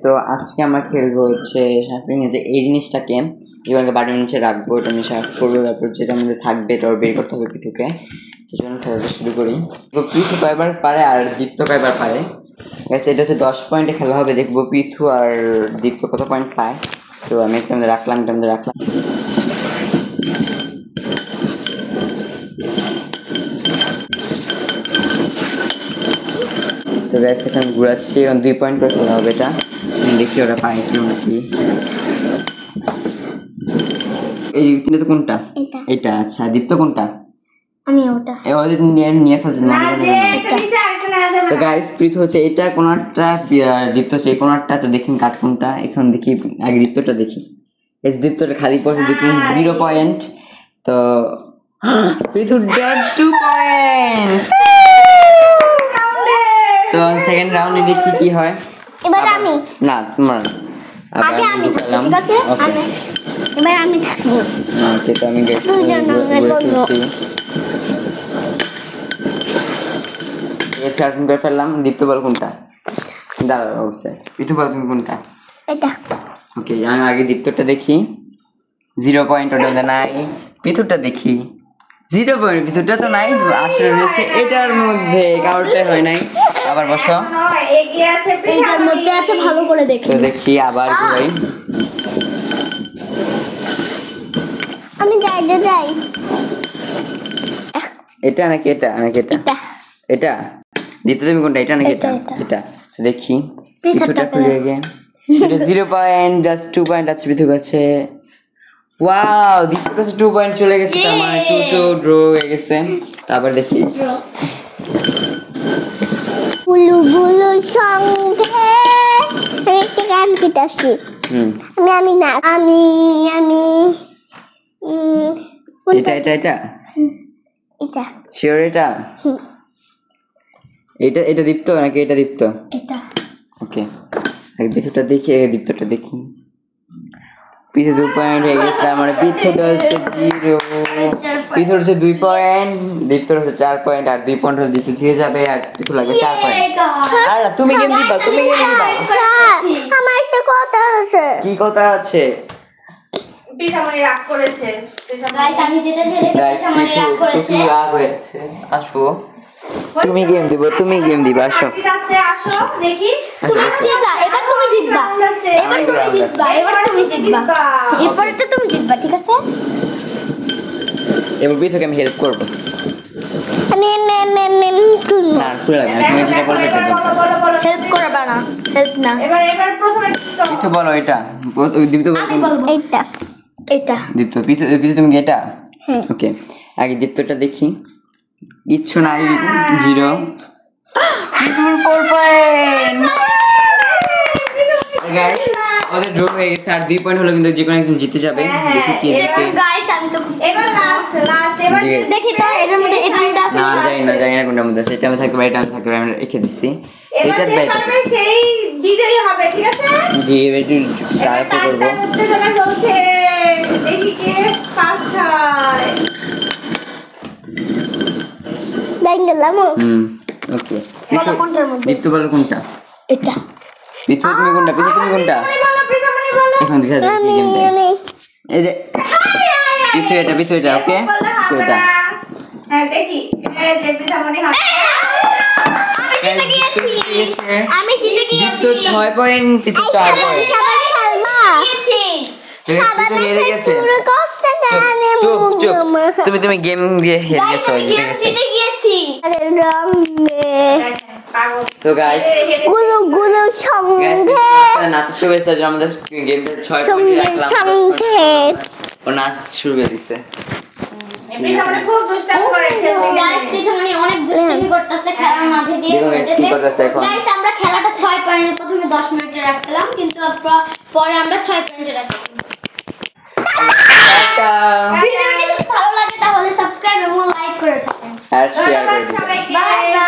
তো আজকে আমরা খেলবো হচ্ছে শার্পিং যে এই জিনিসটাকে এবার বাড়ির নিচে রাখবো, এটা আমি সার্ফ করবো, তারপর যেটা আমাদের থাকবে এটা বের করতে হবে পিঠুকে। সেজন্য খেলাটা শুরু করি। পিঠু কয়বার পারে আর দীপ্ত কয়বার পারে। এটা হচ্ছে 10 পয়েন্টে খেলা হবে, দেখবো পিঠু আর দীপ্ত কত পয়েন্ট পায়। তো আমি একটা রাখলাম, তো ব্যাস এখানে ঘুরাচ্ছি, এখন 2 পয়েন্ট করে খেলা হবে। এটা দেখি ওরা পায় কি নাকি। এই তো কোনটা? এটা। আচ্ছা দীপ্ত কোনটা? আমি ওটা। এই ওদের নিয়ে ফেলছে না। তো গাইস পৃথু হচ্ছে এটা কোনটা, দীপ্ত হচ্ছে এই কোনটা। তো দেখেন কাট কোনটা। এখন দেখি আগে দীপ্তটা দেখি। এই দীপ্তটা খালি পড়ছে, দীপ্ত 0 পয়েন্ট। তো পৃথু 2 পয়েন্ট। তো সেকেন্ড রাউন্ডে দেখি কি হয়। এবার আমি না তোমার আগে আমি থাকবো, ঠিক আছে? আমি এবার আমি থাকবো। ওকে তো আমি গেছি। সার্ফিং করে ফেললাম। দীপ্ত বল কোনটা? দাঁড়াও পৃথু বল তুমি কোনটা? এটা। ওকে আমি আগে দীপ্তটা দেখি। 0 পয়েন্ট ওটা নাই। পৃথুটা দেখি 0 পয়েন্ট। পৃথুটা তো নাই, আসলে রয়েছে এটার মধ্যে, কারোরটাই হয় নাই। আবার বসো, এটার মধ্যে আছে, ভালো করে দেখি। তো দেখি আবার ঘুরাই। আমি যাই। এটা নাকি এটা? এটা দীপ্ত তুমি কোনটা? এটা নাকি এটা? এটা দেখি। পৃথুটা খুলে গিয়ে 0 পয়েন্ট, জাস্ট 2 পয়েন্ট আছে পৃথুর কাছে। ওয়াও, দীপ্তর কাছে 2 পয়েন্ট চলে গেছে, তার মানে 2 ড্র হয়ে গেছে। তারপর দেখি বুলু সঙ্গে আমি একটা গান পিটাছি। আমি না আমি এটা শিওর এটা? এটা দীপ্ত নাকি এটা দীপ্ত? এটা। ওকে দীপ্তটা দেখি। পিছে 2 পয়েন্ট হয়ে গেছে, মানে পিছুটা হচ্ছে 0, পিছুর হচ্ছে 2 পয়েন্ট, দীপ্তর হচ্ছে 4 পয়েন্ট, আর 2 পয়েন্ট হলে দীপ্ত জিতে যাবে, আর পিছু লাগবে 4 পয়েন্ট। আর তুমি গেম দিবা। আমার একটা কথা আছে। কি কথা আছে? পিঠামণি রাগ করেছে। গাইস আমি যেটা ছেড়ে পিঠামণি রাগ করেছে। রাগ হয়েছে। আসো তুমি গেম দিবা আসো। ঠিক আছে আসো দেখি। তুমি জিতবা, এবার তুমি জিতবা। এবারটা তুমি জিতবা, ঠিক আছে? এবার পিছুকে আমি হেল্প করব। আমি না খুলে লাগবে না, তুমি যেটা বলবে এটা দেব। হেল্প করবা না, হেল্প না। এবার প্রথমে পিছু বলো এটা। দীপ্ত বলো। আমি বলবো এটা দীপ্ত পিছু তুমি এটা। ওকে আগে দীপ্তটা দেখি। কিচ্ছু নাই, 0। পিছুর 4 পয়েন্ট। গাইস ওদের ড্র হয়ে গেছে, আর 2 পয়েন্ট হলো, কিন্তু যে কোনো একজন জিতে যাবে। দেখি কি জিতে। গাইস আমি তো এবার লাস্ট এবার দেখি তো এটার মধ্যে এটা আছে না জানি না কোনটার মধ্যে আছে। এটা আমি থাকবে, এটা আমি থাকবে, আমি রেখে দিচ্ছি। এবার যে পারবে সেই বিজয়ী হবে, ঠিক আছে? জি এবার একটু তাড়াতাড়ি করব। উত্তেজনা চলছে, দেখি কে ফার্স্ট হয়। গেলাম। ওকে বলো কোনটার মধ্যে? দীপ্ত বলো কোনটা? এটা। পিছু তুমি কোনটা? এখন দেখা যাবে কি গেম দেয়। এই যে পিছু এটা। ওকে পিছু এটা। হ্যাঁ দেখি এই যে পিঠামণি হাতে। আমি জিতে গিয়েছি। দীপ্ত 6 পয়েন্ট, পিছু 4 পয়েন্ট। তুমি গেম দিয়ে হেরে গেছো, জিতে গেছো। তো গাইস নাচের শুরু হয়েছে, আমাদের গেমটা 6 পয়েন্ট রাখলাম। ও নাচ শুরু করে দিছে। পিঠামণি খুব দুষ্টামি করে খেলতে। গাইস পিঠামণি অনেক দুষ্টামি করতেছে খেলার মাঝে দিয়ে। গাইস আমরা খেলাটা 6 পয়েন্টে প্রথমে 10 মিনিটে রাখছিলাম, কিন্তু পরে আমরা 6 পয়েন্টে রাখছি। ভিডিওটি যদি ভালো লাগে তাহলে সাবস্ক্রাইব এবং লাইক করে থাকেন আর শেয়ার করে দিবেন। Bye bye.